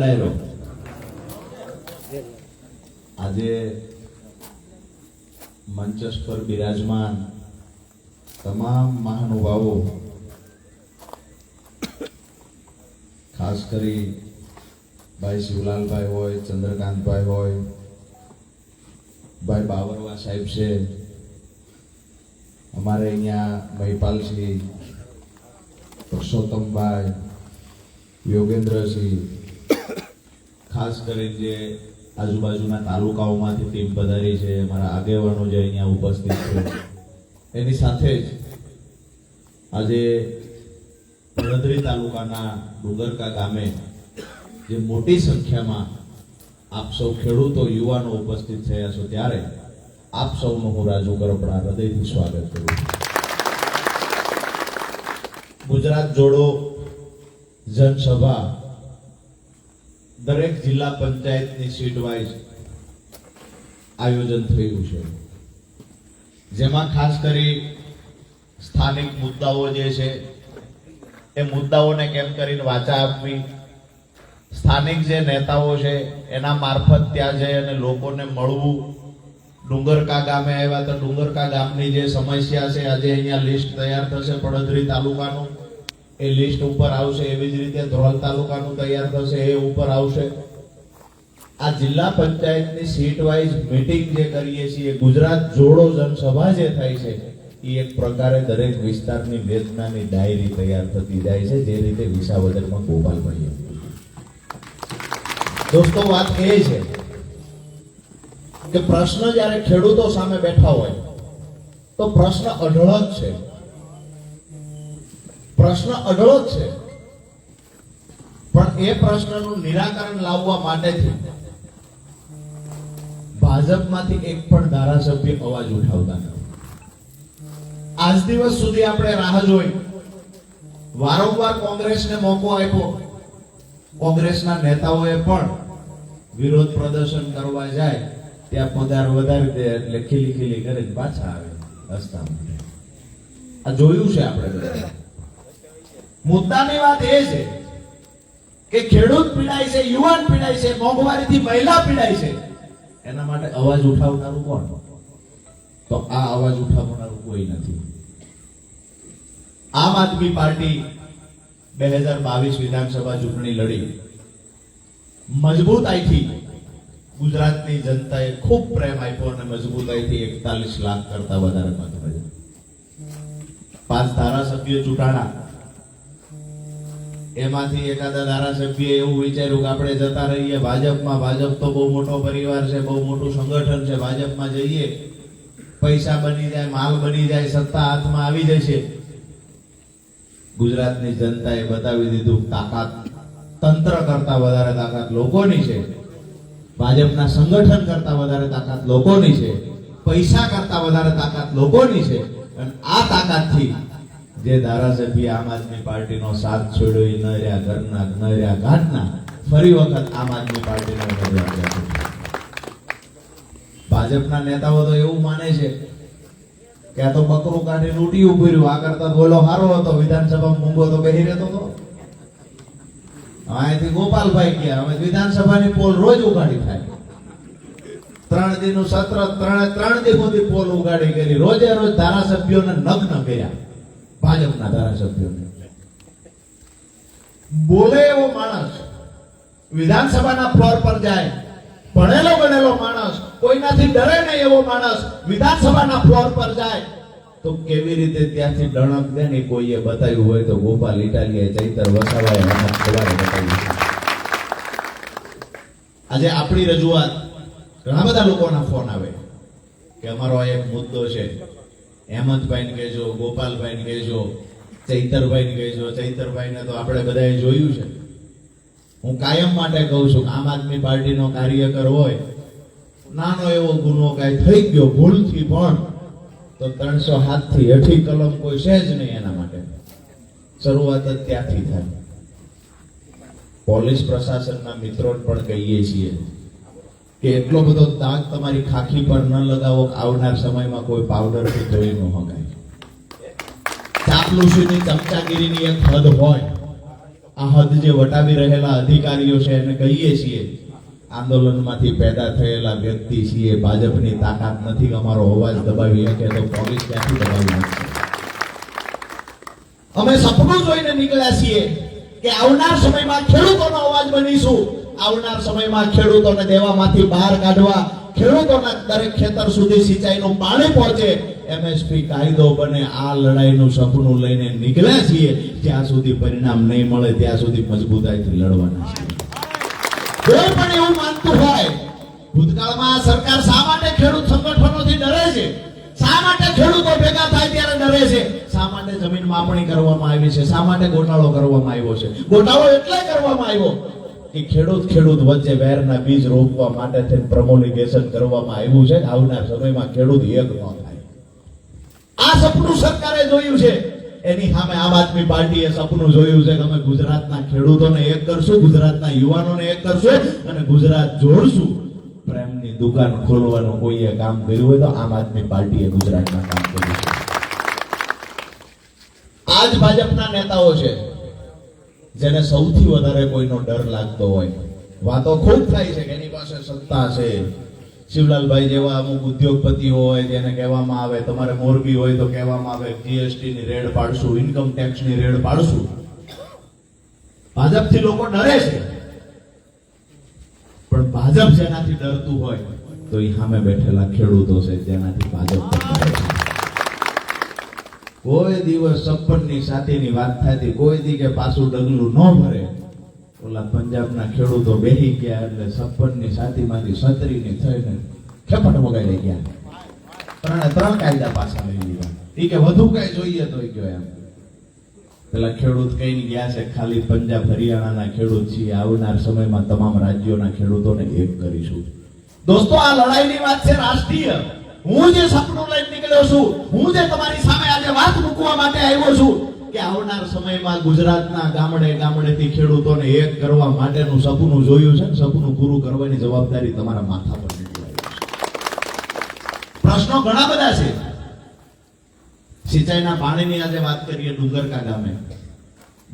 ડાયરો આજે મંચસ પર બિરાજમાન તમામ મહાનુભાવો, ખાસ કરી ભાઈ શિવલાલભાઈ હોય, ચંદ્રકાંતભાઈ હોય, ભાઈ બાવરવા સાહેબ છે, અમારે અહીંયા મહિપાલસિંહ, પુરુષોત્તમભાઈ, યોગેન્દ્રસિંહ, ખાસ કરીને જે આજુબાજુના તાલુકાઓમાંથી ટીમ પધારી છે, અમારા આગેવાનો જે અહીંયા ઉપસ્થિત છે, એની સાથે જ આજે વડોદરી તાલુકાના ડુંગરકા ગામે જે મોટી સંખ્યામાં આપ સૌ ખેડૂતો, યુવાનો ઉપસ્થિત થયા છો, ત્યારે આપ સૌનું હું રાજુ કરપડા હૃદયથી સ્વાગત કરું છું. ગુજરાત જોડો જનસભા દરેક જિલ્લા પંચાયતની સીટ વાઇઝ આયોજન થયું છે, જેમાં ખાસ કરી સ્થાનિક મુદ્દાઓ જે છે એ મુદ્દાઓને કેમ કરીને વાચા આપવી, સ્થાનિક જે નેતાઓ છે એના મારફત ત્યાં જઈ અને લોકોને મળવું. ડુંગરકા ગામે આવ્યા તો ડુંગરકા ગામની જે સમસ્યા છે, આજે અહીંયા લિસ્ટ તૈયાર થશે પડોદરી તાલુકાનું, એ લિસ્ટ ઉપર આવશે. એવી જ રીતે ધ્રોલ તાલુકાનું તૈયાર થશે, એ ઉપર આવશે. આ જિલ્લા પંચાયતની સીટ વાઇઝ મીટિંગ જે કરીએ છીએ, ગુજરાત જોડો જનસભા જે થાય છે, એ એક પ્રકારે દરેક વિસ્તારની વેદનાની ડાયરી તૈયાર થતી જાય છે, જે રીતે વિસાવદરમાં ગોપાલભાઈ. દોસ્તો, વાત એ છે કે પ્રશ્ન જ્યારે ખેડૂતો સામે બેઠા હોય તો પ્રશ્ન અઢળક છે, પ્રશ્ન અઢળક છે, પણ એ પ્રશ્નનું નિરાકરણ લાવવા માટેથી ભાજપમાંથી એક પણ ધારાસભ્ય અવાજ ઉઠાવતા નથી. આજ દિવસ સુધી આપણે રાહ જોઈ, વારંવાર કોંગ્રેસને મોકો આપ્યો, કોંગ્રેસના નેતાઓએ પણ વિરોધ પ્રદર્શન કરવા જાય ત્યાં પગાર વધારી દે એટલે ખીલી કરે, પાછા આવે હસતા માટે. આ જોયું છે આપણે. મુદ્દાની વાત એ છે કે ખેડૂત પીડાય છે, યુવાન પીડાય છે, મોંઘવારીથી મહિલા પીડાય છે, એના માટે અવાજ ઉઠાવનારું કોણ? તો આ અવાજ ઉઠાવનારું કોઈ નથી. આમ આદમી પાર્ટી 2022 વિધાનસભા ચૂંટણી લડી, મજબૂતાઈથી ગુજરાતની જનતાએ ખૂબ પ્રેમ આપ્યો અને મજબૂતાઈથી 41 લાખ કરતા વધારે મત મળ્યા. 5 ધારાસભ્યો ચૂંટાણા, એમાંથી એકાદા ધારાસભ્યએ એવું વિચાર્યું કે આપણે જતા રહીએ ભાજપમાં, ભાજપ તો બહુ મોટો પરિવાર છે, બહુ મોટું સંગઠન છે, ભાજપમાં જઈએ પૈસા બની જાય, માલ બની જાય, સત્તા હાથમાં આવી જશે. ગુજરાતની જનતાએ બતાવી દીધું તાકાત તંત્ર કરતા વધારે તાકાત લોકોની છે, ભાજપના સંગઠન કરતા વધારે તાકાત લોકોની છે, પૈસા કરતા વધારે તાકાત લોકોની છે. અને આ તાકાતથી જે ધારાસભ્ય આમ આદમી પાર્ટીનો સાથ છોડ્યો, એ ન રહ્યા ઘરના, ન રહ્યા ઘાટના, ફરી વખત આમ આદમી પાર્ટીને ઉમેદવાર આપ્યો. ભાજપના નેતાઓ તો એવું માને છે કે આ તો બકરું કાઢી લૂંટી ઉભર્યું, આ કરતા બોલો સારો હતો, વિધાનસભામાં મૂંગો તો બેહી રહેતો હતો. અહીંથી ગોપાલભાઈ ગયા, હવે વિધાનસભાની પોલ રોજ ઉગાડી થાય. 3 દિનનું સત્ર, 3 દિન સુધી પોલ ઉગાડી કરી, રોજે રોજ ધારાસભ્યોને નગ્ન કર્યા. ભાજપના ધારાસભ્યોને બોલે એવો માણસ વિધાનસભાના ફ્લોર પર જાય, ભણેલો ગણેલો માણસ, કોઈનાથી ડરે નહીં એવો માણસ વિધાનસભાના ફ્લોર પર જાય તો કેવી રીતે ત્યાંથી ડણક દે ને કોઈએ બતાવ્યું હોય તો ગોપાલ ઇટાલિયાએ, ચૈતર વસાવાએ હમણાં સવારે બતાવ્યું. આજે આપણી રજૂઆત, ઘણા બધા લોકોના ફોન આવે કે અમારો આ એક મુદ્દો છે, હેમંતભાઈને કહેજો, ગોપાલભાઈને કહેજો, ચૈતરભાઈને કહેજો. ચૈતરભાઈને તો આપણે બધાએ જોયું છે. હું કાયમ માટે કહું છું કે આમ આદમી પાર્ટીનો કાર્યકર હોય, નાનો એવો ગુનો કાંઈ થઈ ગયો ભૂલથી પણ, તો 307 થી 8 કલમ કોઈ છે જ નહીં એના માટે. શરૂઆત જ ત્યાંથી થાય. પોલીસ પ્રશાસનના મિત્રોને પણ કહીએ છીએ કે એટલો બધો દાગ તમારી ખાખી પર ન લગાવો કે આવનાર સમયમાં કોઈ પાવડરથી ધોઈ ન હગાય. ચાપલુસીની, ચમચાગીરીની એક હદ હોય આ હદ જે વટાવી રહેલા અધિકારીઓ છે એને કહીએ છીએ આંદોલનમાંથી પેદા થયેલા વ્યક્તિ છીએ, ભાજપની તાકાત નથી અમારો અવાજ દબાવી શકે તો પોલીસ ક્યાંથી દબાવી શકશે? અમે સપનું જોઈને નીકળ્યા છીએ કે આવનાર સમયમાં ખેડૂતોનો અવાજ બનીશું, આવનાર સમયમાં ખેડૂતોને દેવામાંથી બહાર કાઢવા, ખેડૂતોના દરેક ખેતર સુધી સિંચાઈનું પાણી પહોંચે, એમએસપી કાયદો બને, આ લડાઈનું સપનું લઈને નીકળ્યા છીએ. જ્યાં સુધી પરિણામ નહીં મળે ત્યાં સુધી મજબૂતાઈથી લડવાના છે. કોઈ પણ એવું માનતું હોય ભૂતકાળમાં સરકાર શા માટે ખેડૂત સંગઠનોથી ડરે છે, શા માટે ખેડૂતો ભેગા થાય ત્યારે ડરે છે, શા માટે જમીન માપણી કરવામાં આવી છે, શા માટે ગોટાળો કરવામાં આવ્યો છે? ગોટાળો એટલે કરવામાં આવ્યો કે ખેડૂત વચ્ચે વેરના બીજ રોપવા માટે પ્રમોલિગેશન કરવામાં આવ્યું છે. આવનાર સમયમાં ખેડૂત એક ન થાય, આ સપનું સરકારે જોયું છે. એની સામે આમ આદમી પાર્ટીએ સપનું જોયું છે કે અમે ગુજરાતના ખેડૂતોને એક કરશું, ગુજરાતના યુવાનોને એક કરશું અને ગુજરાત જોડશું. પ્રેમની દુકાન ખોલવાનું કોઈએ કામ કર્યું હોય તો આમ આદમી પાર્ટીએ ગુજરાતમાં કામ કર્યું છે. આજ ભાજપના નેતાઓ છે જેને સૌથી વધારે કોઈનો ડર લાગતો હોય. વાતો ખૂબ થાય છે કે એની પાસે સત્તા છે. શિવલાલભાઈ જેવા અમુક ઉદ્યોગપતિઓ હોય તેને કહેવામાં આવે, તમારે મોરબી હોય તો કહેવામાં આવે જીએસટી ની રેડ પાડશું, ઇન્કમ ટેક્સ ની રેડ પાડશું. ભાજપથી લોકો ડરે છે, પણ ભાજપ જેનાથી ડરતું હોય તો એ સામે બેઠેલા ખેડૂતો છે જેનાથી ભાજપ ડરે છે. કોઈ દિવસ 56 ની સાથેની વાત થતી, કોઈ દી કે પાછું ડગલું ન ભરે. ઓલા પંજાબના ખેડૂતો બેહી ગયા એટલે 56 ની સાથીમાંથી 37 ની થઈને ખેપટ વગાડી ગયા. ત્રણ કાયદા પાછા લઈ લીધા. ઈ કે વધુ કઈ જોઈએ તો કયો એમ. પેલા ખેડૂત કઈ ગયા છે ખાલી પંજાબ હરિયાણાના ખેડૂત છીએ, આવનાર સમયમાં તમામ રાજ્યોના ખેડૂતોને એક કરીશું. દોસ્તો, આ લડાઈની વાત છે રાષ્ટ્રીય. હું જે સપનું લઈને નીકળ્યો છું, હું જે તમારી સામે આજે વાત મૂકવા માટે આવ્યો છું કે આવનાર સમયમાં ગુજરાતના ગામડે ગામડેથી ખેડૂતોને એક કરવા માટેનું સપનું જોયું છે. સપનું પૂરું કરવાની જવાબદારી તમારા માથા પર નીકળાય છે. પ્રશ્નો ઘણા બધા છે. સિંચાઈના પાણીની આજે વાત કરીએ. ડુંગરકા ગામે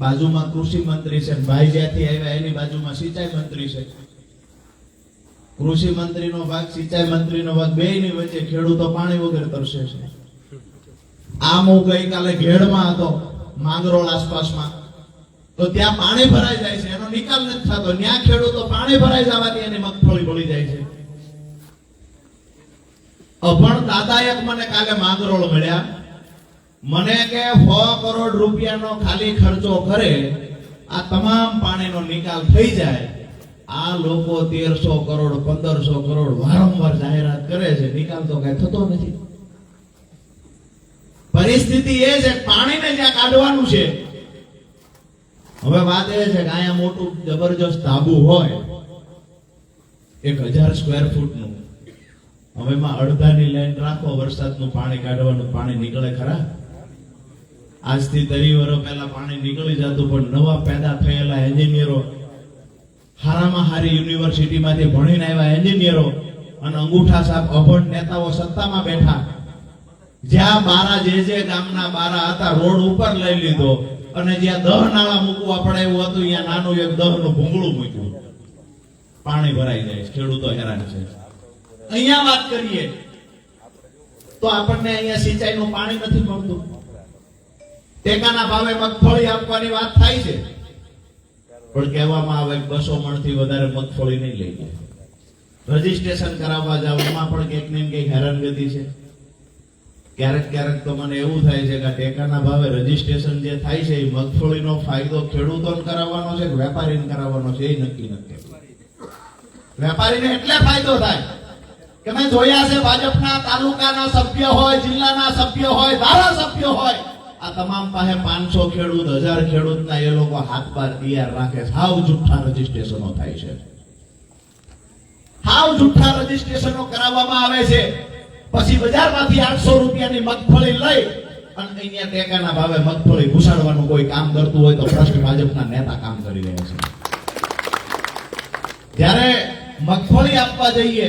બાજુમાં કૃષિ મંત્રી છે, ભાઈ જ્યાંથી આવ્યા એની બાજુમાં સિંચાઈ મંત્રી છે. કૃષિ મંત્રીનો ભાગ, સિંચાઈ મંત્રીનો ભાગ, બેયની વચ્ચે ખેડૂતો પાણી વગર તરસે છે. આમ હું ગઈકાલે ઘેડમાં હતો, માંગરોળ આસપાસમાં, તો ત્યાં પાણી ભરાઈ જાય છે, એનો નિકાલ નથી થતો. ત્યાં ખેડૂતો પાણી ભરાઈ જવાથી એની મગફળી બળી જાય છે. અભણ દાદા એક મને કાલે માંગરોળ મળ્યા, મને કે 100 કરોડ રૂપિયાનો ખાલી ખર્ચો કરે આ તમામ પાણીનો નિકાલ થઈ જાય. આ લોકો 1300 કરોડ 1500 કરોડ વારંવાર જાહેરાત કરે છે, નિકાલ તો કઈ થતો નથી. પરિસ્થિતિ એ છે પાણીને જ્યાં કાઢવાનું છે. હવે વાત એ છે કે અહીંયા મોટું જબરજસ્ત ધાબુ હોય 1000 સ્ક્વેર ફૂટનું, હવે એમાં અડધાની લાઈન રાખો, વરસાદનું પાણી કાઢવાનું, પાણી નીકળે ખરા? આજથી 30 વર્ષ પહેલા પાણી નીકળી જતું, પણ નવા પેદા થયેલા એન્જિનિયરો, હારામાં હારી યુનિવર્સિટીમાંથી ભણીને આવ્યા એન્જિનિયરો અને અંગૂઠા સાહેબ અભણ નેતાઓ સત્તામાં બેઠા. જ્યાં બારા જે ગામના બારા હતા રોડ ઉપર લઈ લીધો અને જ્યાં 10 નાળા મૂકવા પડે એવું હતું ત્યાં નાનું એક 10 નું ભૂંગળું મૂક્યું. પાણી ભરાઈ જાય, ખેડૂતો હેરાન છે. અહીંયા વાત કરીએ તો આપણને અહીંયા સિંચાઈનું પાણી નથી મળતું. ટેકાના ભાવે મગફળી આપવાની વાત થાય છે, પણ કહેવામાં આવે 200 મણથી વધારે મગફળી નહીં લઈ જાય. રજીસ્ટ્રેશન કરાવવા જાવ એમાં પણ કંઈક ને કંઈક હેરાનગતિ છે. ક્યારેક તો મને એવું થાય છે કે ટેકાના ભાવે રજીસ્ટ્રેશન જે થાય છે એ મગફળીનો ફાયદો ખેડૂતોને કરાવવાનો છે કે વેપારીને કરાવવાનો છે એ નક્કી નથી. વેપારીને એટલે ફાયદો થાય કે મેં જોયા છે ભાજપના તાલુકાના સભ્ય હોય, જિલ્લાના સભ્ય હોય, ધારાસભ્ય હોય, આ તમામ પાસે 500 ખેડૂત 1000 ખેડૂતના એ લોકો હાથ બાર તૈયાર રાખે. હાવ જુઠ્ઠા રજીસ્ટ્રેશનો થાય છે, હાવ જુઠ્ઠા રજીસ્ટ્રેશનો કરાવવામાં આવે છે. પછી બજારમાંથી 800 રૂપિયાની મગફળી લઈ અને અહીંયા ટેકાના ભાવે મગફળી ઘુસાડવાનું કોઈ કામ કરતું હોય તો ભ્રષ્ટ ભાજપના નેતા કામ કરી રહ્યા છે. જ્યારે મગફળી આપવા જઈએ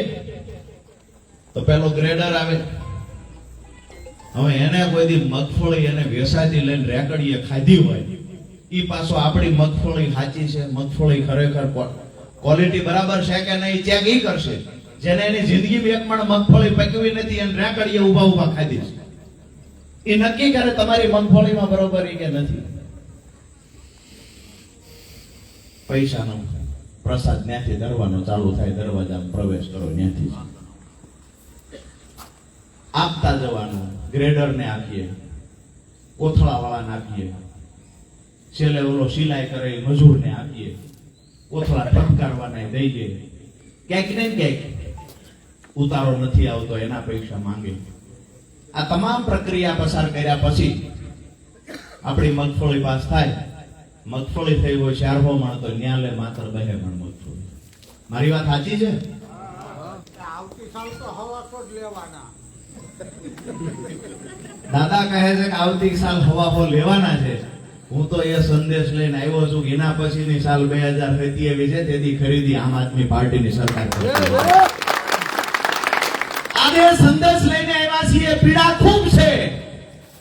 તો પેલો ગ્રેડર આવે. હવે એને કોઈ દી મગફળી એને વેસાતી લઈને રેકડીએ ખાધી હોય ઈ પાછો આપણી મગફળી સાચી છે, મગફળી ખરેખર ક્વોલિટી બરાબર છે કે નહીં ચેક ઈ કરશે. જેને એની જિંદગીમાં એક મણ મગફળી પકવી નથી અને રેકડીએ ઊભા ઊભા ખાધી છે, એ નક્કી કરે તમારી મગફળીમાં બરોબર કે નથી. પૈસાનો પ્રસાદ ત્યાંથી દરવાનો ચાલુ થાય, દરવાજામાં પ્રવેશ કરો ત્યાંથી આપતા જવાનું. ગ્રેડરને આપીએ, કોથળાવાળાને આપીએ, છેલ્લે ઓલો સિલાઈ કરે મજૂરને આપીએ, કોથળા ઠપકારવાના દઈએ. ક્યાંક ને ક્યાંક ઉતારો નથી આવતો એના પૈસા માંગે. આ તમામ પ્રક્રિયા પસાર કર્યા પછી આપણી મગફળી પાસ થાય. મગફળી થઈ હોય 4 મણ તો ન્યાલે માત્ર 2 મણ મગફળી. મારી વાત સાચી છે? આવતી સાલ તો હવાસો જ લેવાના. દાદા કહે છે કે આવતી સાલ હવાફો લેવાના છે. હું તો એ સંદેશ લઈને આવ્યો છું કે એના પછીની સાલ 2027 છે, તેથી ખરીદી આમ આદમી પાર્ટીની સરકાર કરશે. આજે સંદેશ લઈને આવ્યા છીએ. પીડા ખૂબ છે.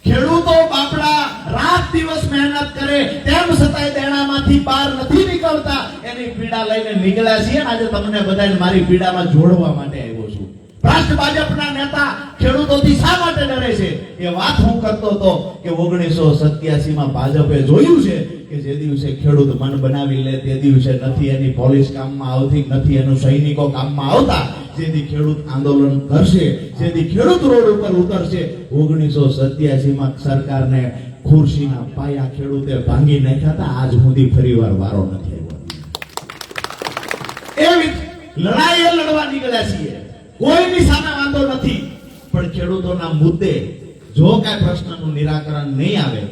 ખેડૂતો બાપડા રાત દિવસ મહેનત કરે તેમ છતાંય દેણામાંથી બહાર નથી નીકળતા. એની પીડા લઈને નીકળ્યા છીએ. આજે તમને બધાને મારી પીડામાં જોડવા માટે આવ્યો છું. ભ્રષ્ટ ભાજપના નેતા ખેડૂતોથી શા માટે ડરે છે? એ વાત હું કરતો હતો કે 1987 માં ભાજપે જોયું છે કે જે દિવસે ખેડૂત મન બનાવી લે તે દિવસે નથી એની પોલીસ કામમાં આવતી, નથી એનું સૈનિકો કામમાં આવતા. જેથી ખેડૂત આંદોલન કરશે, જેથી ખેડૂત રોડ ઉપર ઉતરશે. 1987 માં સરકારને ખુરશીના પાયા ખેડૂતે ભાંગી નાખ્યા હતા. આજ સુધી ફરીવાર વારો નથી આવ્યો. એવી લડાઈ લડવા નીકળ્યા છીએ. કોઈની સામે વાંધો નથી, પણ ખેડૂતોના મુદ્દે જો કાંઈ પ્રશ્નનું નિરાકરણ નહીં આવે,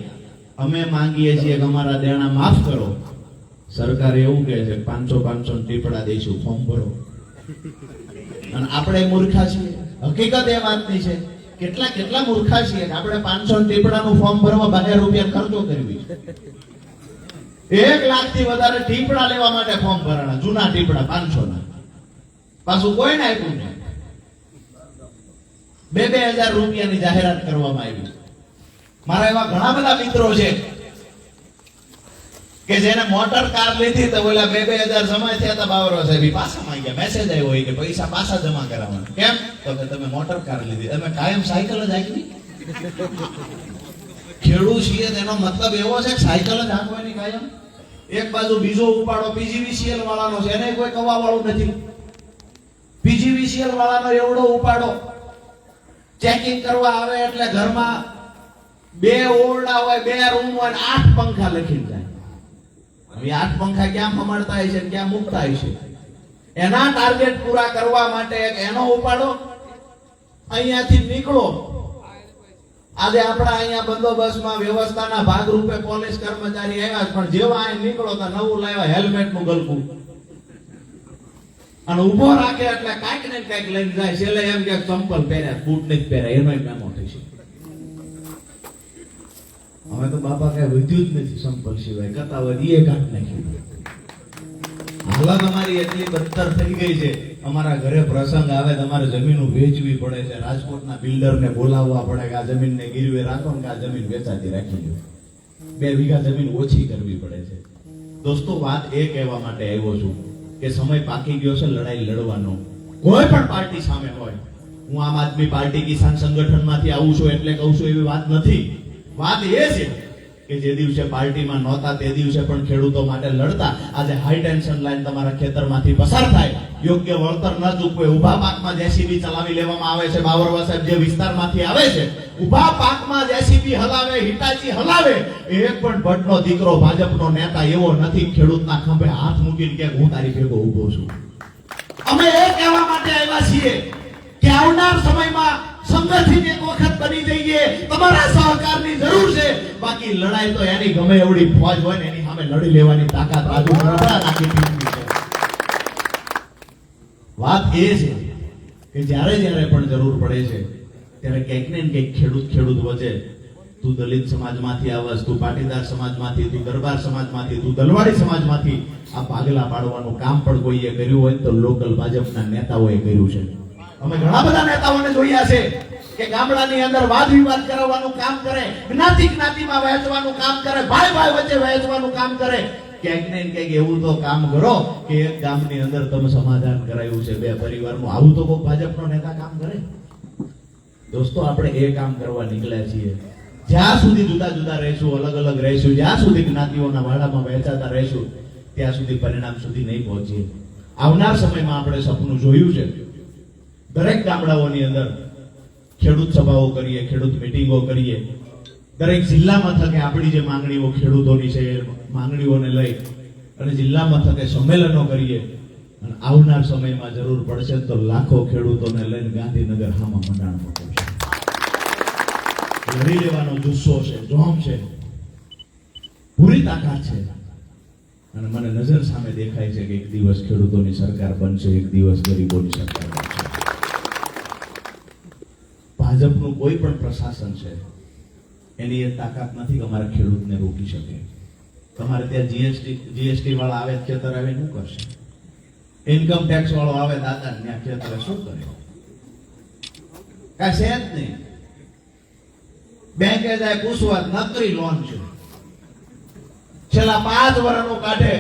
અમે માંગીએ છીએ કે અમારા દેણા માફ કરો. સરકાર એવું કહે છે 500 ટીપડા દઈશું, ફોર્મ ભરો. અને આપણે મૂર્ખા છીએ. હકીકત એ વાતની છે. કેટલા મૂર્ખા છીએ કે આપણે 500 ટીપડાનું ફોર્મ ભરવા 12 રૂપિયા ખર્ચો કરવી. 1 લાખથી વધારે ટીપડા લેવા માટે ફોર્મ ભરાણા, જૂના ટીપડા 500 ના. પાછું કોઈને આપ્યું નહીં. 2,000 રૂપિયાની જાહેરાત કરવામાં આવી. મારા એવા ઘણા બધા મિત્રો છે કે જેને મોટર કાર લીધી તો ઓલા 2,000 જમા થયા હતા બાવરો સાહેબ પાછા માંગ્યા. મેસેજ આવ્યો હોય કે પૈસા પાછા જમા કરાવવાના. કેમ? તો કે તમે મોટર કાર લીધી. તમે કાયમ સાયકલ જ હાંકવી? ખેડૂત છીએ તેનો મતલબ એવો છે કે સાયકલ જ હાંકવાની કાયમ. એક બાજુ બીજો ઉપાડો PGVCL વાળાનો છે, એને કોઈ કવા વાળું નથી. PGVCL વાળાનો એવડો ઉપાડો ચેકિંગ કરવા આવે એટલે ઘરમાં 2 ઓરડા હોય, 2 રૂમ હોય, 8 પંખા લખીને જાય. હવે 8 પંખા ક્યાં ફમાડતા હશે ને ક્યાં મૂકતા હશે? એના ટાર્ગેટ પૂરા કરવા માટે એનો ઉપાડો. અહીંયાથી નીકળો. આજે આપણા અહીંયા બંદોબસ્તમાં વ્યવસ્થાના ભાગરૂપે પોલીસ કર્મચારી આવ્યા, પણ જેવા અહીં નીકળો તો નવું લાવ્યા હેલ્મેટનું ગલકું અને ઉભો રાખે એટલે કાંઈક ને કાંઈક લઈને જાય. છેલ્લે એમ કે ચંપલ પહેર્યા, બૂટ નથી પહેર્યા, એનો નામો થશે. હવે તો બાપા કઈ વધ્યું જ નથી ચંપલ સિવાય, કરતા વધીએ કાંઈક નાખ્યું. હાલત અમારી એટલી બદતર થઈ ગઈ છે. અમારા ઘરે પ્રસંગ આવે તમારે જમીન વેચવી પડે છે. રાજકોટના બિલ્ડરને બોલાવવા પડે કે આ જમીનને ગીરવે રાખો ને આ જમીન વેચાતી રાખી દો. 2 વીઘા જમીન ઓછી કરવી પડે છે. દોસ્તો, વાત એ કહેવા માટે આવ્યો છું કે સમય પાકી ગયો છે લડાઈ લડવાનો. કોઈ પણ પાર્ટી સામે હોય. હું આમ આદમી પાર્ટી કિસાન સંગઠનમાંથી આવું છું એટલે કહું છું એવી વાત નથી. વાત એ છે કે જે દિવસે પાર્ટીમાં નહોતા તે દિવસે પણ ખેડૂતો માટે લડતા. આજે હાઈ ટેન્શન લાઈન તમારા ખેતરમાંથી પસાર થાય, યોગ્ય વળતર ન ચૂકવે, ઉભા પાકમાં જેસીબી ચલાવી લેવામાં આવે છે. બાવરવા સાહેબ જે વિસ્તારમાંથી આવે છે, ઉભા પાકમાં જેસીબી હલાવે, હિટાચી હલાવે. એક પણ ભટ્ટનો દીકરો ભાજપનો નેતા એવો નથી ખેડૂતના ખંભે હાથ મૂકીને કે હું તારી ભેગો ઊભો છું. અમે એ કહેવા માટે આવ્યા છીએ કે આવનાર સમયમાં સંગઠિત એક વખત બની જઈએ. તમારા સહકારની જરૂર છે. બાકી લડાઈ તો એની ગમે એવડી ફોજ હોય ને એની સામે લડી લેવાની તાકાત રાજુ નરડા નાખી દીધી છે. વાત એ છે કે જ્યારે પણ જરૂર પડે છે ત્યારે કંઈક ને કંઈક ખેડૂત વચ્ચે, તું દલિત સમાજમાંથી આવસ, તું પાટીદાર સમાજમાંથી, તું દરબાર સમાજમાંથી, તું દલવાડી સમાજમાંથી, આ ભાગલા પાડવાનું કામ પણ કોઈએ કર્યું હોય તો લોકલ ભાજપના નેતાઓએ કર્યું છે. અમે ઘણા બધા નેતાઓને જોયા છે કે ગામડાની અંદર વાદ વિવાદ કરાવવાનું કામ કરે, જ્ઞાતિ જ્ઞાતિમાં વહેંચવાનું કામ કરે, ભાઈ ભાઈ વચ્ચે વહેંચવાનું કામ કરે. ક્યાંક ને ક્યાંક એવું તો કામ કરો કે એક ગામની અંદર તમે સમાધાન કરાયું છે બે પરિવારનું. આવું તો કોઈ ભાજપનો નેતા કામ કરે? દોસ્તો, આપણે એ કામ કરવા નીકળ્યા છીએ. જ્યાં સુધી જુદા જુદા રહીશું, અલગ અલગ રહીશું, જ્યાં સુધી જ્ઞાતિઓના વાડામાં વહેંચાતા રહીશું, ત્યાં સુધી પરિણામ સુધી નહીં પહોંચીએ. આવનાર સમયમાં આપણે સપનું જોયું છે, દરેક ગામડાઓની અંદર ખેડૂત સભાઓ કરીએ, ખેડૂત મિટિંગો કરીએ, દરેક જિલ્લા મથકે આપણી જે માંગણીઓ ખેડૂતોની છે એ માંગણીઓને લઈ અને જિલ્લા મથકે સંમેલનો કરીએ. અને આવનાર સમયમાં જરૂર પડશે તો લાખો ખેડૂતોને લઈને ગાંધીનગર હામાં મંડાણ પકડશે. લડી લેવાનો જુસ્સો છે, જોમ છે, પૂરી તાકાત છે. અને મને નજર સામે દેખાય છે કે એક દિવસ ખેડૂતોની સરકાર બનશે, એક દિવસ ગરીબોની સરકાર બનશે. ભાજપનું કોઈ પણ પ્રશાસન છે એની એ તાકાત નથી કે અમારા ખેડૂતને રોકી શકે. તમારે ત્યાં જીએસટી વાળા આવે ખેતર આવે શું કરશે? ઇન્કમ ટેક્સ વાળો આવે દાદા ત્યાં ખેતરે શું કરે? કાંઈ છે જ નહીં. બેંકે જાય પૂછવા નકરી લોન છે. છેલ્લા 5 વર્ષનું કાઢે.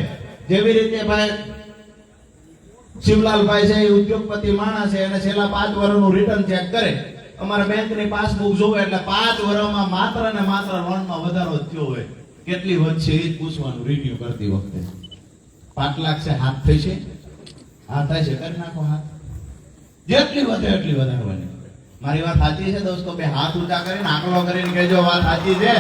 જેવી રીતે ભાઈ શિવલાલભાઈ છે એ ઉદ્યોગપતિ માણસ છે અને છેલ્લા 5 વર્ષનું રિટર્ન ચેક કરે. અમારા બેંકની પાસબુક જોવે એટલે 5 વર્ષમાં માત્ર ને માત્ર લોનમાં વધારો થયો હોય. કેટલી વધશે એ જ પૂછવાનું રિન્યુ કરતી વખતે. 5 લાખ છે, હાથ થઈ છે, હાથ થાય છે, કરી નાખો હાથ. જેટલી વધે એટલી વધારવાની. મારી વાત સાચી છે દોસ્તો? બે હાથ ઊંચા કરીને આંકડો કરીને કહેજો વાત સાચી છે.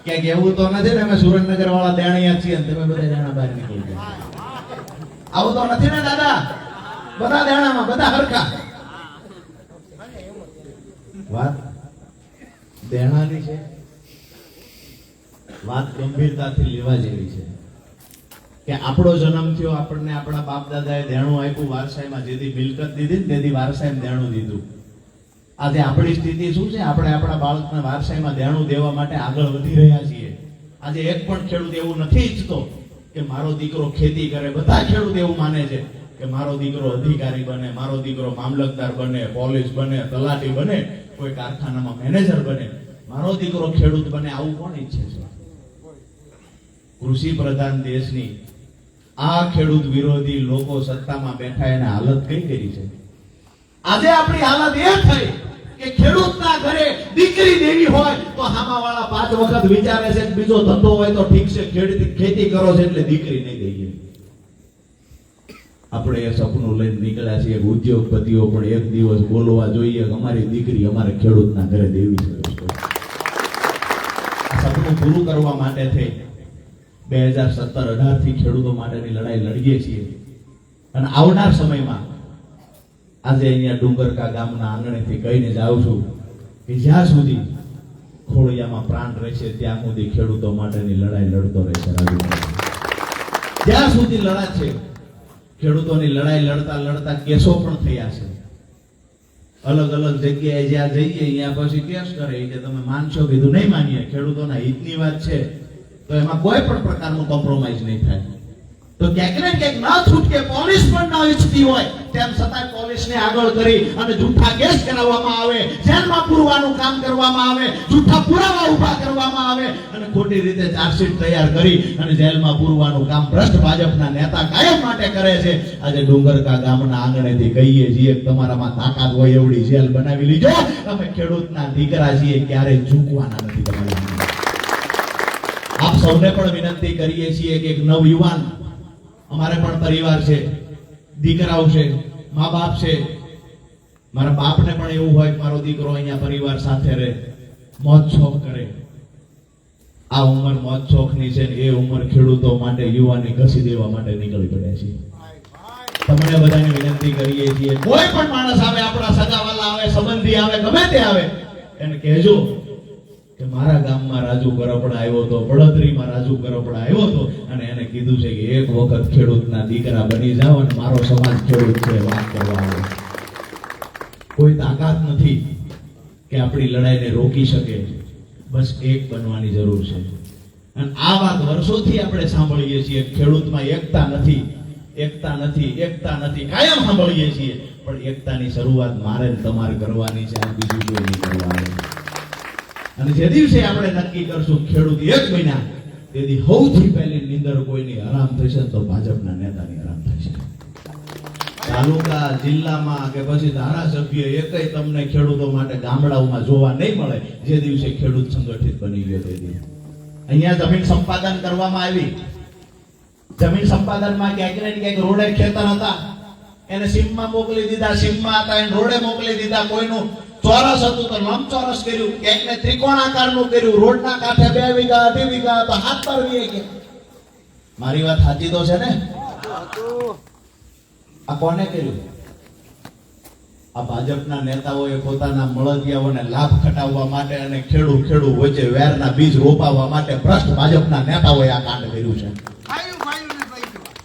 ક્યાંક એવું તો નથી ને અમે સુરેન્દ્રનગર વાળા દેણિયા છીએ તમે બધા દેણા બહાર નીકળી જાય. આવું તો નથી ને દાદા? બધા દેણામાં બધા હરખા. વાત દેણાની છે, વાત ગંભીરતાથી લેવા જેવી છે. કે આપણો જન્મ થયો, આપણને આપણા બાપ દાદાએ દેણું આપ્યું વારસાઈમાં. જેથી મિલકત દીધી ને તેથી વારસાઈમાં દેણું દીધું. આજે આપણી સ્થિતિ શું છે? આપણે આપણા બાળકને વારસાઈમાં દેણું દેવા માટે આગળ વધી રહ્યા છીએ. આજે એક પણ ખેડૂત એવું નથી ઈચ્છતો કે મારો દીકરો ખેતી કરે. બધા ખેડૂત એવું માને છે કે મારો દીકરો અધિકારી બને, મારો દીકરો મામલતદાર બને, પોલીસ બને, તલાટી બને, કોઈ કારખાનામાં મેનેજર બને, મારો દીકરો ખેડૂત બને. આવું કોણ ઈચ્છે છે? કૃષિ પ્રધાન દેશની આ ખેડૂત વિરોધી લોકો સત્તામાં બેઠા એને હાલત કઈ કરી છે? આજે આપણી હાલત એ થઈ કે ખેડૂતના ઘરે દીકરી દેવી હોય તો હામાવાળા 5 વખત વિચારે છે કે બીજો ધંધો હોય તો ઠીક છે, ખેતી કરો છે એટલે દીકરી નહીં દઈએ. આપણે એ સપનું લઈને નીકળ્યા છીએ. ઉદ્યોગપતિઓ પણ એક દિવસ બોલવા જોઈએ કે અમારી દીકરી અમારે ખેડૂતના ઘરે દેવી છે. સપનું પૂરું કરવા માટે થઈ 2017-18 થી ખેડૂતો માટેની લડાઈ લડીએ છીએ. અને આવનાર સમયમાં આજે અહીંયા ડુંગરકા ગામના આંગણેથી કહીને જાઉં છું કે જ્યાં સુધી ખોડિયામાં પ્રાણ રહેશે ત્યાં સુધી ખેડૂતો માટેની લડાઈ લડતો રહેશે. જ્યાં સુધી લડાશે ખેડૂતોની લડાઈ લડતા લડતા કેસો પણ થયા છે. અલગ અલગ જગ્યાએ જ્યાં જઈએ ત્યાં પછી કેસ કરે કે તમે માનશો, કીધું નહીં માનીએ. ખેડૂતોના હિતની વાત છે તો એમાં કોઈ પણ પ્રકારનું કોમ્પ્રોમાઇઝ નહીં થાય. તો ક્યાંક ને ક્યાંક ના છૂટકે પોલીસ પણ ન ઈચ્છતી હોય તેમ છતાં પોલીસને આગળ કરી અને જૂઠા કેસ કરાવવામાં આવે, જેલમાં પૂરવાનું કામ કરવામાં આવે, જૂઠા પુરાવા ઉભા કરવામાં આવે અને ખોટી રીતે ચાર્જશીટ તૈયાર કરી અને જેલમાં પૂરવાનું કામ ભ્રષ્ટ ભાજપના નેતા કાયમ માટે કરે છે. આજે ડુંગરકા ગામના આંગણેથી કહીએ છીએ તમારામાં તાકાત હોય એવડી જેલ બનાવી લીજો. અમે ખેડૂતના દીકરા છીએ, ક્યારેય ઝૂકવાના નથી. તમારી આપ સૌને પણ વિનંતી કરીએ છીએ કે એક નવયુવાન, અમારે પણ પરિવાર છે, દીકરાઓ છે, મા બાપ છે. મારા બાપને પણ એવું હોય કે મારો દીકરો અહીંયા પરિવાર સાથે રહે, મોજ શોખ કરે. આ ઉંમર મોજ શોખની છે ને એ ઉંમર ખેડૂતો માટે, યુવાની ઘસી દેવા માટે નીકળી પડ્યા છે. તમને બધાને વિનંતી કરીએ છીએ, કોઈ પણ માણસ આવે, આપણા સગાવાલા આવે, સંબંધી આવે, ગમે તે આવે, એને કહેજો કે મારા ગામમાં રાજુ કરપડા આવ્યો હતો, બળદરીમાં રાજુ કરપડા આવ્યો હતો અને એને કીધું છે કે એક વખત ખેડૂતના દીકરા બની જાઓ અને મારો સમાજ ખેડૂત છે વાત કરવા આવે. કોઈ તાકાત નથી કે આપણી લડાઈને રોકી શકે. બસ એક બનવાની જરૂર છે. અને આ વાત વર્ષોથી આપણે સાંભળીએ છીએ, ખેડૂતમાં એકતા નથી, એકતા નથી, એકતા નથી, કાયમ સાંભળીએ છીએ. પણ એકતાની શરૂઆત મારે ને તમારે કરવાની છે, આ બીજું કોઈ નહીં કરવાનું. અને જે દિવસે આપણે નક્કી કરશું ખેડૂત એક મહિના, તેથી સૌથી પહેલી નીંદર કોઈની હરામ થશે તો ભાજપના નેતાની હરામ થશે. તાલુકા જિલ્લામાં કે પછી ધારાસભ્ય એકય તમને ખેડૂતો માટે ગામડાઓમાં જોવા નહીં મળે જે દિવસે ખેડૂત સંગઠિત બની ગયો તે દિવસે. અહીંયા જમીન સંપાદન કરવામાં આવી. જમીન સંપાદનમાં ક્યાંક ને ક્યાંક રોડે ખેતર હતા, એને સીમમાં મોકલી દીધા, સીમમાં હતા એને રોડે મોકલી દીધા. કોઈનું ચોરસ હતું તો લંબચોરસ કર્યું, ક્યાંક ને ત્રિકોણાકારનું કર્યું. રોડના કાંઠે 2 વીઘા 2.5 વીઘા તો હાથ પર વીએ કે. મારી વાત સાચી તો છે ને? આ કોને કર્યું? આ ભાજપના નેતાઓએ પોતાના મળતિયાઓને લાભ ખટાવવા માટે અને ખેડૂ વચ્ચે વેરના બીજ રોપાવવા માટે ભ્રષ્ટ ભાજપના નેતાઓએ આ કાંડ કર્યું છે.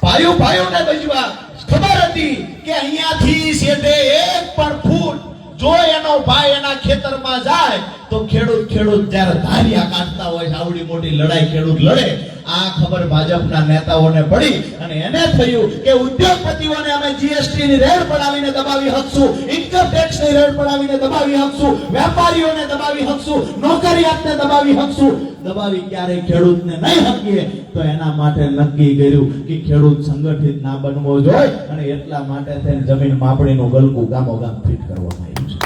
ભાઈઓને બચવા ખબર હતી કે અહીંયાથી સીધે 1 પણ ફૂટ જો એનો ભાઈ એના ખેતરમાં જાય તો ખેડૂત જ્યારે ધારિયા કાઢતા હોય છે, આવડી મોટી લડાઈ ખેડૂત લડે, આ ખબર ભાજપના નેતાઓને પડી અને એને થયું કે ઉદ્યોગપતિઓને અમે જીએસટી ની રેડ પડાવીને દબાવી હકશું, ઇન્કમ ટેક્સ ની રેડ પડાવીને દબાવી હકશું, વેપારીઓને દબાવી હકશું, નોકરિયાતને દબાવી હકશું. દબાવી ક્યારે ખેડૂતને નહીં હકીએ તો એના માટે નક્કી કર્યું કે ખેડૂત સંગઠિત ના બનવો જોઈએ અને એટલા માટે થઈને જમીન માપણીનું ગલકું ગામો ગામ ફિટ કરવામાં આવ્યું છે.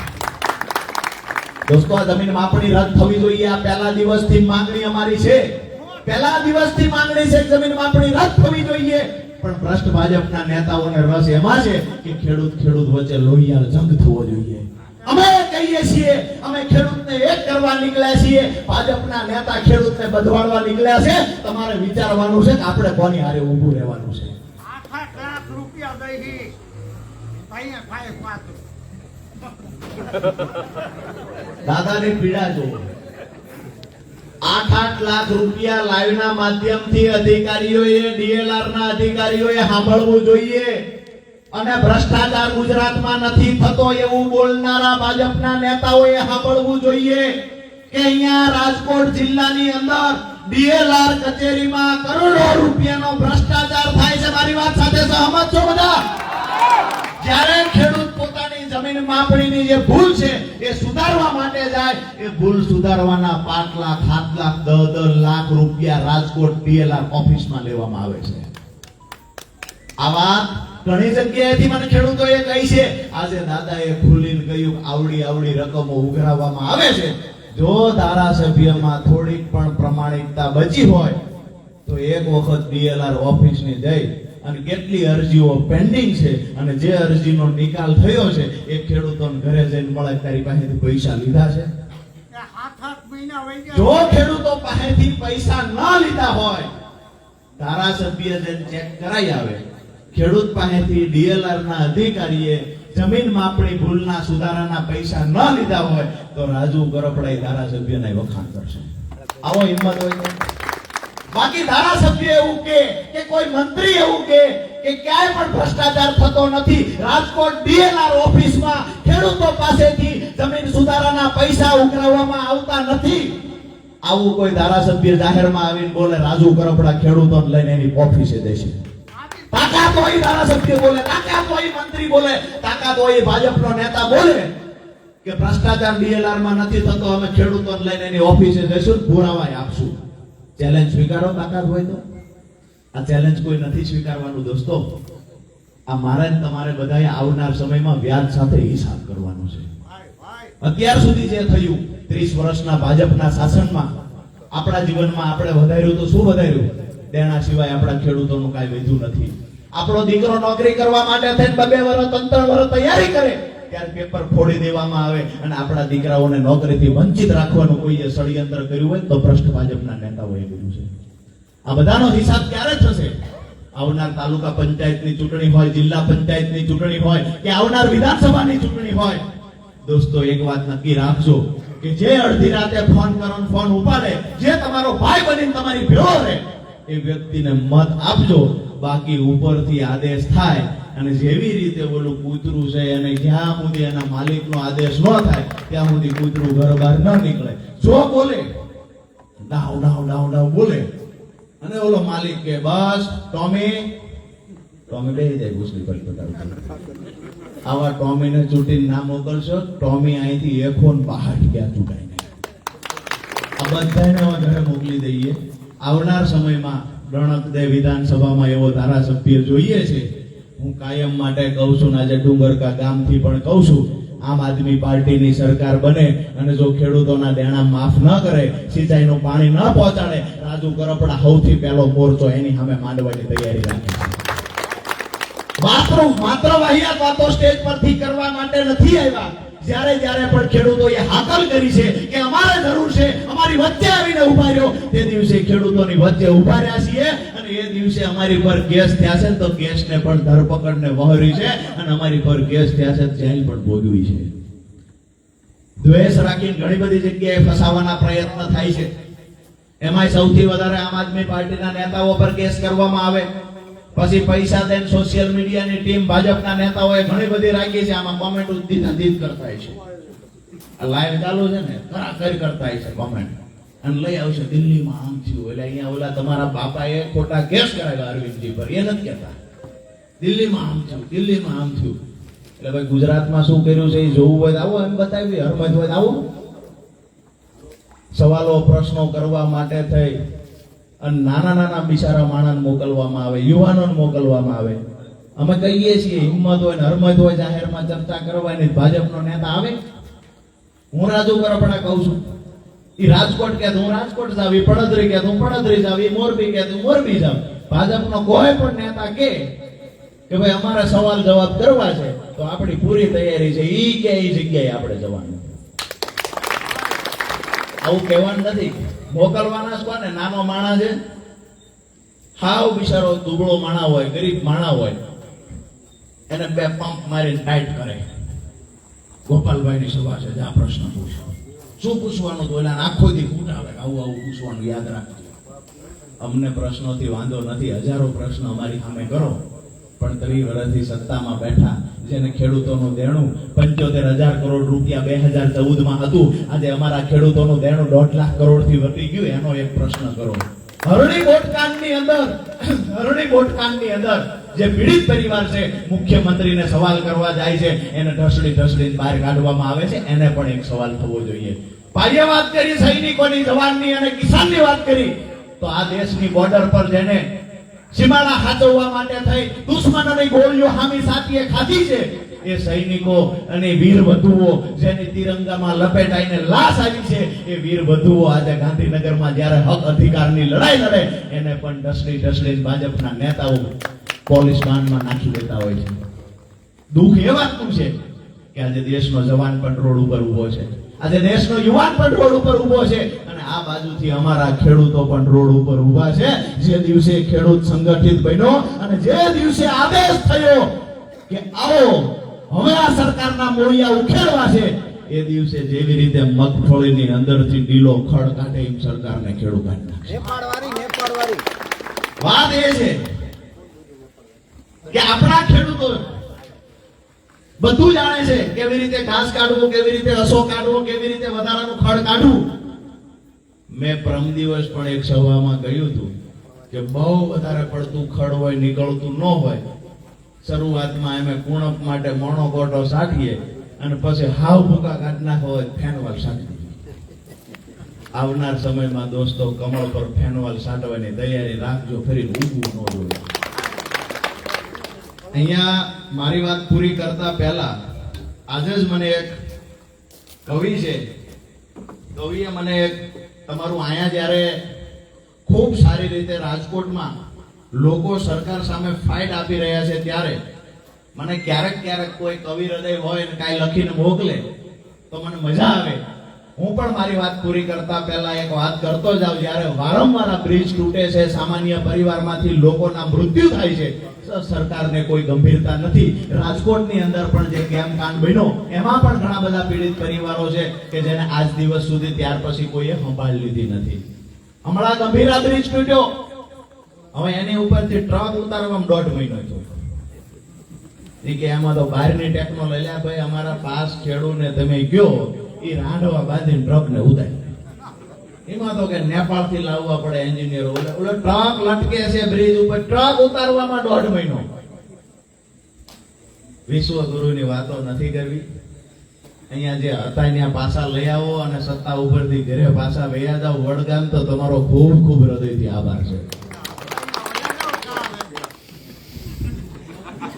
દોસ્તો, આ જમીન માપણી રદ થવી જોઈએ. આ પહેલા દિવસથી માંગણી અમારી છે. પહેલા દિવસથી માંગણી છે જમીન માપણી રદ થવી જોઈએ. પણ ભ્રષ્ટ ભાજપના નેતાઓને રસ એમાં છે કે ખેડૂત વચ્ચે લોહિયાળ જંગ થવો જોઈએ. અમે કહીએ છીએ અમે ખેડૂતને એક કરવા નીકળ્યા છીએ, ભાજપના નેતા ખેડૂતને બધવાડવા નીકળ્યા છે. તમારે વિચારવાનું છે કે આપણે કોની હારે ઊભું રહેવાનું છે. 8 લાખ રૂપિયા દઈ અહીંયા થાય પાછું. દાદાની પીડા જો 8 લાખ રૂપિયા લાઈવના માધ્યમથી અધિકારીઓએ, ડીએલઆર ના અધિકારીઓએ સાંભળવું જોઈએ. અને ભ્રષ્ટાચાર ગુજરાતમાં નથી થતો એવું બોલનારા ભાજપના નેતાઓએ સાંભળવું જોઈએ કે અહીંયા રાજકોટ જિલ્લાની અંદર ડીએલઆર કચેરીમાં કરોડો રૂપિયાનો ભ્રષ્ટાચાર થાય છે. મારી વાત સાથે સહમત છો બધા? જ્યારે ખેડૂત પોતાની જમીન માપણીની જે ભૂલ છે એ સુધારવા માટે જાય, એ ભૂલ સુધારવાના 5 લાખ 7 લાખ 10 લાખ રૂપિયા રાજકોટ ડીએલઆર ઓફિસમાં લેવામાં આવે છે. આ વાત ઘણી જગ્યાએથી મને ખેડૂતોએ કહી છે. આજે દાદાએ ખુલીને કહ્યું આવડી રકમો ઉઘરાવવામાં આવે છે. જો ધારાસભ્યમાં થોડીક પણ પ્રમાણિકતા બચી હોય તો એક વખત ડીએલઆર ઓફિસની જઈ અને કેટલી અરજીઓ પેન્ડિંગ છે અને જે અરજીનો નિકાલ થયો છે એ ખેડૂતોને ઘરે જઈને મળે તારી પાસેથી પૈસા લીધા છે. 7 મહિના વહી ગયા. જો ખેડૂતો પાસેથી પૈસા ન લીધા હોય, ધારાસભ્ય જઈને ચેક કરાઈ આવે. ખેડૂત પાસેથી ડીએલઆર ના અધિકારીએ જમીન માપણી ભૂલના સુધારાના પૈસા ન લીધા હોય તો રાજુ ગરપડાઈ ધારાસભ્યના વખાણ કરશે. આવો હિંમત હોય તો. બાકી ધારાસભ્ય એવું કે કોઈ મંત્રી એવું કે ક્યાંય પણ ભ્રષ્ટાચાર થતો નથી. રાજકોટ ડીએલઆર ઓફિસમાં ખેડૂતો પાસેથી જમીન સુધારાના પૈસા ઉઘરાવવામાં આવતા નથી. આવું કોઈ ધારાસભ્ય જાહેરમાં આવીને બોલે રાજુ ગરપડા ખેડૂતોને લઈને એની ઓફિસે દેશે. તાકાત હોય ધારાસભ્ય બોલે, તાકાત હોય મંત્રી બોલે, તાકાત હોય ભાજપનો નેતા બોલે કે ભ્રષ્ટાચાર ડીએલઆર માં નથી થતો, અમે ખેડૂતોને લઈને એની ઓફિસે જઈશું, પુરાવા આપશું. ચેલેન્જ સ્વીકારો તાકાત હોય તો. આ ચેલેન્જ કોઈ નથી સ્વીકારવાનું દોસ્તો. આ મારે તમારે બધાએ આવનાર સમયમાં વ્યાજ સાથે હિસાબ કરવાનો છે. અત્યાર સુધી જે થયું 30 વર્ષના ભાજપના શાસનમાં આપણા જીવનમાં આપણે વધાર્યું તો શું વધાર્યું? દેણા સિવાય આપણા ખેડૂતોનું કાંઈ વધ્યું નથી. આપણો દીકરો નોકરી કરવા માટે થઈને 2 વર્ષ 3 વર્ષ તૈયારી કરે ત્યારે પેપર ફોડી દેવામાં આવે અને આપણા દીકરાઓને નોકરીથી વંચિત રાખવાનું કોઈએ ષડયંત્ર કર્યું હોય તો ભ્રષ્ટ ભાજપના નેતાઓએ કર્યું છે. આ બધાનો હિસાબ ક્યારે થશે? આવનાર તાલુકા પંચાયતની ચૂંટણી હોય, જિલ્લા પંચાયતની ચૂંટણી હોય કે આવનાર વિધાનસભાની ચૂંટણી હોય. દોસ્તો, એક વાત નક્કી રાખજો કે જે અડધી રાતે ફોન કરો, ફોન ઉપાડે, જે તમારો ભાઈ બનીને તમારી ભેળો રહે, એ વ્યક્તિને મત આપજો. બાકી ઉપરથી આદેશ થાય અને જેવી રીતે ઓલું કૂતરું છે અને જ્યાં સુધી એના માલિકનો આદેશ ન થાય ત્યાં સુધી કૂતરું ઘર બહાર ન નીકળે. જો બોલે ડાવ ડાવ ડાવ ડાવ બોલે અને ઓલો માલિક કે બસ ટોમી ટોમી બેહી જાય ઘૂસડી પડી પટાવી. આવા ટોમીને ચૂંટીને ના મોકલશો, ટોમી અહીંથી એખોન બહાર ગયા ચૂંટાઈને. આ બધાને હવે ઘરે મોકલી દઈએ. આવનાર સમયમાં રણકદે વિધાનસભામાં એવો ધારાસભ્ય જોઈએ છે. હું કાયમ માટે કહું છું, આજે ડુંગરકા ગામથી પણ કહું છું, આમ આદમી પાર્ટીની સરકાર બને અને જો ખેડૂતોના દેણા માફ ન કરે, સિંચાઈનું પાણી ન પહોંચાડે, રાજુ કરપડા સૌથી પહેલો મોરચો એની સામે માંડવાની તૈયારી રાખે છે. માત્ર વાહિયાત વાતો સ્ટેજ પરથી કરવા માટે નથી આવ્યા. જ્યારે પણ ખેડૂતોએ હાકલ કરી છે કે અમારે જરૂર છે, અમારી વચ્ચે આવીને ઉભા રહ્યો, તે દિવસે ખેડૂતોની વચ્ચે ઉભા રહ્યા છીએ. અને એ દિવસે અમારી પર કેસ થયા છે તો કેસને પણ ધરપકડને વહોરી છે અને અમારી પર કેસ થયા છે જેલ પણ ભોગવી છે. દ્વેષ રાખીને ઘણી બધી જગ્યાએ ફસાવાના પ્રયત્ન થાય છે. એમાંય સૌથી વધારે આમ આદમી પાર્ટીના નેતાઓ પર કેસ કરવામાં આવે. પછી પૈસા દઈને સોશિયલ મીડિયાની ટીમ ભાજપના નેતાઓએ ઘણી બધી રાખી છે. આમાં કોમેન્ટ ઉદ્દીત કરતા છે. આ લાઈવ ચાલુ છે ને, ખરાખર કરતા છે કોમેન્ટ અને લઈ આવશે દિલ્હીમાં આમ થયું, એટલે અહીંયા ઓલા તમારા બાપાએ ખોટા કેસ કરાવ્યા અરવિંદજી પર, એ નથી કહેતા દિલ્હીમાં આમ થયું, દિલ્હીમાં આમ થયું. એટલે ભાઈ ગુજરાતમાં શું કર્યું છે એ જોવું હોય તો આવો, એમ બતાવી હરમત હોય આવો. સવાલો પ્રશ્નો કરવા માટે થઈ અને નાના બિચારા માણસ મોકલવામાં આવે, યુવાનોને મોકલવામાં આવે. અમે કહીએ છીએ હિંમત હોય ને હરમત હોય જાહેરમાં ચર્ચા કરવાની, ભાજપનો નેતા આવે. હું રાજુ કરપડા કહું છું, ઈ રાજકોટ કે હું રાજકોટ જાવ, ઈ પડદરી કે હું પડદરી જાવ, ઈ મોરબી કે હું મોરબી જાવ. ભાજપનો કોઈ પણ નેતા કે ભાઈ અમારે સવાલ જવાબ કરવા છે તો આપણી પૂરી તૈયારી છે, ઈ કે ઈ જગ્યાએ આપણે જવાનું. આવું કહેવાનું નથી. મોકલવાના કોને? નાનો માણસ છે, હાવ બિચારો દુબળો માણા હોય, ગરીબ માણા હોય, એને બે પંપ મારીને ટાઈટ કરે. ગોપાલભાઈની સભા છે, આ પ્રશ્ન પૂછો. શું પૂછવાનું? તો એના આખો દી ઉઠાવે, આવું પૂછવાનું યાદ રાખજો. અમને પ્રશ્નોથી વાંધો નથી, હજારો પ્રશ્ન અમારી સામે કરો, પણ 30 વર્ષથી સત્તામાં બેઠા, જેને ખેડૂતોનું દેણું 75,000 કરોડ રૂપિયા 2014માં હતું, આજે અમારા ખેડૂતોનું દેણું 1.5 લાખ કરોડથી વધી ગયું, એનો એક પ્રશ્ન કરો. હરણી બોટકાંડની અંદર જે પીડિત પરિવાર છે, મુખ્યમંત્રીને સવાલ કરવા જાય છે, એને ઢસડી બહાર કાઢવામાં આવે છે, એને પણ એક સવાલ થવો જોઈએ. પાયે વાત કરી સૈનિકોની, જવાનની અને કિસાનની વાત કરી, તો આ દેશની બોર્ડર પર જેને સીમાડા હાચવવા માટે થઈ દુશ્મનોની ગોળીઓ હામી સાથીએ ખાધી છે, એ સૈનિકો અને વીર વધુઓ જેની તિરંગામાં લપેટાઈને લાશ આવી છે, એ વીર વધુઓ આજે ગાંધીનગરમાં જ્યારે હક અધિકારની લડાઈ લડે, એને પણ ઢસડી ભાજપના નેતાઓ પોલીસ બાનમાં નાખી દેતા હોય છે. દુઃખ એ વાતનું છે કે આજે દેશનો જવાન પણ રોડ ઉપર ઉભો છે, આજે દેશનો યુવાન પણ રોડ ઉપર ઉભો છે, અને આ બાજુથી અમારા ખેડૂતો પણ રોડ ઉપર ઉભા છે. જે દિવસે ખેડૂત સંગઠિત બન્યો અને જે દિવસે આદેશ થયો કે આવો હવે આ સરકારના મૂળિયા ઉખેડવા છે, એ દિવસે જેવી રીતે મગફળીની અંદરથી ડીલો ખડ કાઢે એમ સરકારને ખેડૂત કાઢી નાખશે. વાત એ છે કે આપણા ખેડૂતો બધું જાણે છે, કેવી રીતે ઘાસ કાઢવું, કેવી રીતે રસો કાઢવો, કેવી રીતે વધારાનું ખડ કાઢવું. મેં પરમ દિવસ પણ એક સભામાં કહ્યું હતું કે બહુ વધારે પડતું ખડ હોય, નીકળતું ન હોય, શરૂઆતમાં અમે કુણપ માટે મોણો ગોટો સાટીએ અને પછી હાવ ભૂકા કાઢ નાખો હોય ફેનવાલ સાટી. આવનાર સમયમાં દોસ્તો કમળ પર ફેનવાલ સાટવાની તૈયારી રાખજો, ફરી ઊભું ન જોઈએ. અહીંયા મારી વાત પૂરી કરતા પહેલા આજે જ મને એક કવિ છે, કવિએ મને એક તમારું અહીંયા જ્યારે ખૂબ સારી રીતે રાજકોટમાં લોકો સરકાર સામે ફાઇટ આપી રહ્યા છે, ત્યારે મને ક્યારેક કોઈ કવિ હૃદય હોય ને કાંઈ લખીને મોકલે તો મને મજા આવે. હું પણ મારી વાત પૂરી કરતા પહેલા એક વાત કરતો જાઉં. જ્યારે વારંવાર આ બ્રિજ તૂટે છે, સામાન્ય પરિવારમાંથી લોકોના મૃત્યુ થાય છે, સરકારને કોઈ ગંભીરતા નથી. રાજકોટની અંદર પણ જે કેમ્પકાંડ બન્યો, એમાં પણ ઘણા બધા પીડિત પરિવારો છે કે જેને આજ દિવસ સુધી ત્યાર પછી કોઈએ સંભાળ લીધી નથી. હમણાં ગંભીરા બ્રિજ તૂટ્યો, હવે એની ઉપરથી ટ્રક ઉતારવામાં 1.5 મહિનો થયો. કે એમાં તો બહારની ટેકનોલોજી લ્યા ભાઈ, અમારા પાસ ખેડૂને તમે ગયો એ રાંડવા બાંધીને ટ્રક ને ઉતારી. એમાં તો કે નેપાળ થી લાવવા પડે એન્જિનિયરો. ઓલો ટ્રક લટકે છે બ્રિજ ઉપર, ટ્રક ઉતારવામાં 1.5 મહિનો. વિશ્વગુરુની વાતો નથી કરવી. અહીંયા જે હતા ત્યાં પાછા લઈ આવો અને સત્તા ઉપરથી ઘરે પાછા વયા જાઓ. વડગામ તો તમારો ખૂબ ખૂબ હૃદયથી આભાર છે.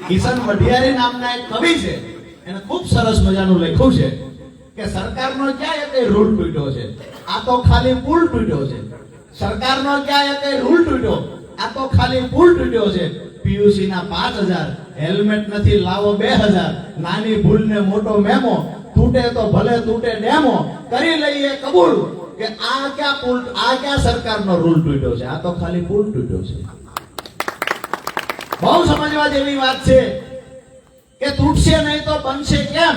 કિશન વઢિયારી નામના એક કવિ છે, એને ખૂબ સરસ મજાનું લખ્યું છે કે સરકારનો ક્યાં એક રૂલ તૂટ્યો છે, આ તો ખાલી પુલ તૂટ્યો છે. સરકારનો ક્યાં એક રૂલ તૂટ્યો, આ તો ખાલી પુલ તૂટ્યો છે. પીયુસી ના 5000, હેલ્મેટ નથી લાવો 2000, નાની ભૂલ ને મોટો મેમો, તૂટે તો ભલે તૂટે ડેમો, કરી લઈએ કબૂલ કે આ ક્યાં સરકારનો રૂલ તૂટ્યો છે, આ તો ખાલી પુલ તૂટ્યો છે. બહુ સમજવા જેવી વાત છે કે તૂટશે નહીં તો બનશે કેમ,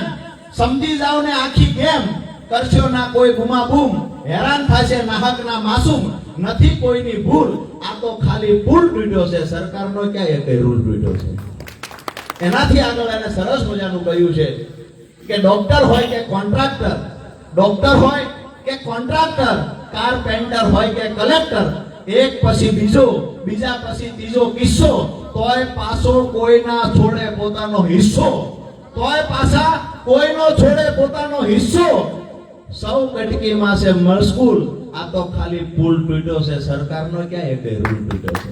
સમજી જાવ ને આખી ગેમ, કરશો ના કોઈ ગુમાબૂમ, હેરાન થશે નાહક ના માસૂમ, નથી કોઈની ભૂલ, આ તો ખાલી પુલ તૂટ્યો છે. સરકારનો ક્યાં એક રૂલ તૂટ્યો છે. એનાથી આગળ એને સરસ મજાનું કહ્યું છે કે ડોક્ટર હોય કે કોન્ટ્રાક્ટર, ડોક્ટર હોય કે કોન્ટ્રાક્ટર, કારપેન્ટર હોય કે કલેક્ટર, એક પછી બીજો, બીજા પછી ત્રીજો કિસ્સો, તોય પાછો કોઈના છોડે પોતાનો હિસ્સો, તોય પાછા કોઈનો છોડે પોતાનો હિસ્સો, સૌ કટકીમાં છે મશગુલ, આ તો ખાલી પુલ તૂટ્યો છે. સરકારનો ક્યાં એક રૂલ તૂટ્યો છે.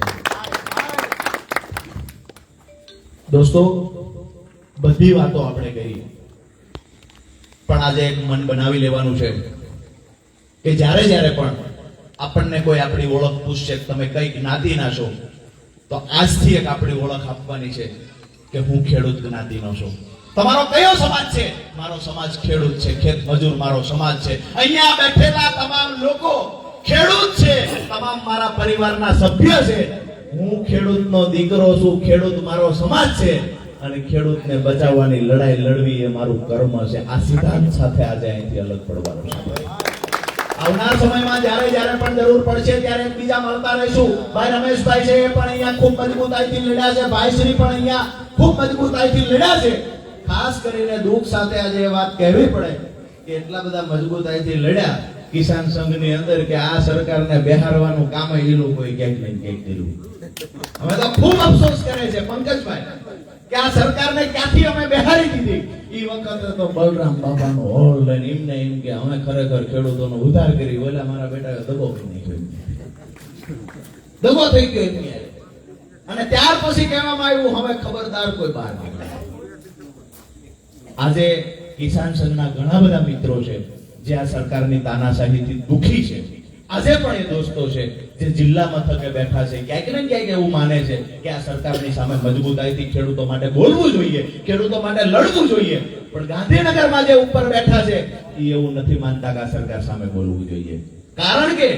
દોસ્તો, બધી વાતો આપણે કરી, પણ આજે એક મન બનાવી લેવાનું છે કે જ્યારે જ્યારે પણ આપણને કોઈ આપણી ઓળખ પૂછશે તમે કઈ જ્ઞાતિના છો, તો આજથી એક આપણી ઓળખ આપવાની છે કે હું ખેડૂત જ્ઞાતિનો છું. તમારો કયો સમાજ છે? મારો સમાજ ખેડૂત છે, ખેત મજૂર મારો સમાજ છે. અહીંયા બેઠેલા તમામ લોકો ખેડૂત છે, તમામ મારા પરિવારના સભ્ય છે. હું ખેડૂતનો દીકરો છું, ખેડૂત મારો સમાજ છે અને ખેડૂતને બચાવવાની લડાઈ લડવી એ મારું કર્મ છે. આ સિદ્ધાંત સાથે આજે અહીંથી અલગ પડવાનું છે. આવનાર સમયમાં જ્યારે જ્યારે પણ જરૂર પડશે ત્યારે એકબીજા મળતા રહીશું. ભાઈ રમેશભાઈ છે એ પણ અહીંયા ખૂબ મજબૂતાઈથી લડ્યા છે, ભાઈ શ્રી પણ અહીંયા ખૂબ મજબૂતાઈથી લડ્યા છે. ખાસ કરીને દુઃખ સાથે આજે એ વાત કહેવી પડે કે એટલા બધા મજબૂતાઈથી લડ્યા કિસાન સંઘની અંદર કે આ સરકારને બેહારવાનું કામ એ લોકોએ ક્યાંક ને ક્યાંક કર્યું. અમે તો ખૂબ અફસોસ કરે છે પંકજભાઈ કે આ સરકારને ક્યાંથી અમે બેહારી દીધી. ઈ વખતે તો બલરામ બાપાનો હોલ લઈને એમને એમ કે અમે ખરેખર ખેડૂતોનો ઉદ્ધાર કરી. ઓલા મારા બેટા દગો થઈ ગયો, દગો થઈ ગયો એમની હારે. અને ત્યાર પછી કહેવામાં આવ્યું હવે ખબરદાર કોઈ બહાર નીકળે. આજે કિસાન સંઘના ઘણા બધા મિત્રો છે જે આ સરકારની તાનાશાહીથી દુખી છે. આજે પણ એ દોસ્તો છે જે જિલ્લા મથકે બેઠા છે, ક્યાંક ને ક્યાંક એવું માને છે કે આ સરકારની સામે મજબૂતાઈથી ખેડૂતો માટે બોલવું જોઈએ, ખેડૂતો માટે લડવું જોઈએ. પણ ગાંધીનગરમાં જે ઉપર બેઠા છે એ એવું નથી માનતા કે આ સરકાર સામે બોલવું જોઈએ. કારણ કે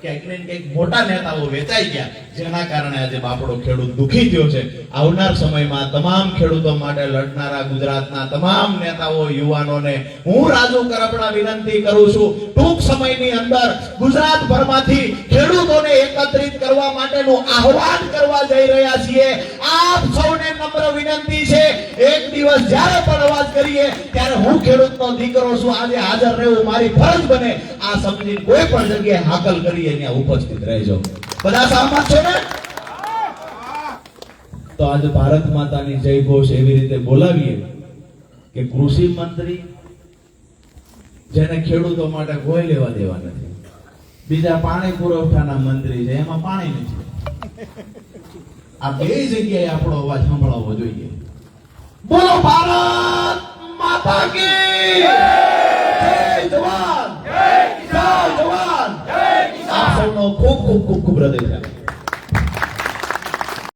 ક્યાંક ને ક્યાંક મોટા નેતાઓ વેચાઈ ગયા, જેના કારણે આજે બાપડો ખેડૂત દુખી થયો છે. આવનાર સમયમાં તમામ ખેડૂતો માટે લડનારા ગુજરાતના તમામ નેતાઓ, યુવાનોને હું રાજુ કરપડા વિનંતી કરું છું, ટૂંક સમયની અંદર ગુજરાતભરમાંથી ખેડૂતોને એકત્રિત કરવા માટેનું આહવાન કરવા જઈ રહ્યા છીએ. આપ સૌને નમ્ર વિનંતી છે, એક દિવસ જ્યારે પણ અવાજ કરીએ ત્યારે હું ખેડૂતનો દીકરો છું, આજે હાજર રહેવું મારી ફરજ બને. આ સમજી કોઈ પણ જગ્યાએ હાકલ કરીએ ત્યાં ઉપસ્થિત રહેજો. બધા સહમત છો ને? તો આજે ભારત માતાની જય ઘોષ એવી રીતે બોલાવીએ કે કૃષિ મંત્રી જેને ખેડૂતો માટે કોઈ લેવા દેવા નથી, બીજા પાણી પુરવઠાના મંત્રી છે એમાં પાણી નથી. આ બે જગ્યાએ આપણો અવાજ સંભળાવવો જોઈએ. બોલો ભારત માતા કી જય! જવાન જય કિસાન! જવાન જય કિસાન! આપ સૌનો ખૂબ ખૂબ ખૂબ ખૂબ હૃદયથી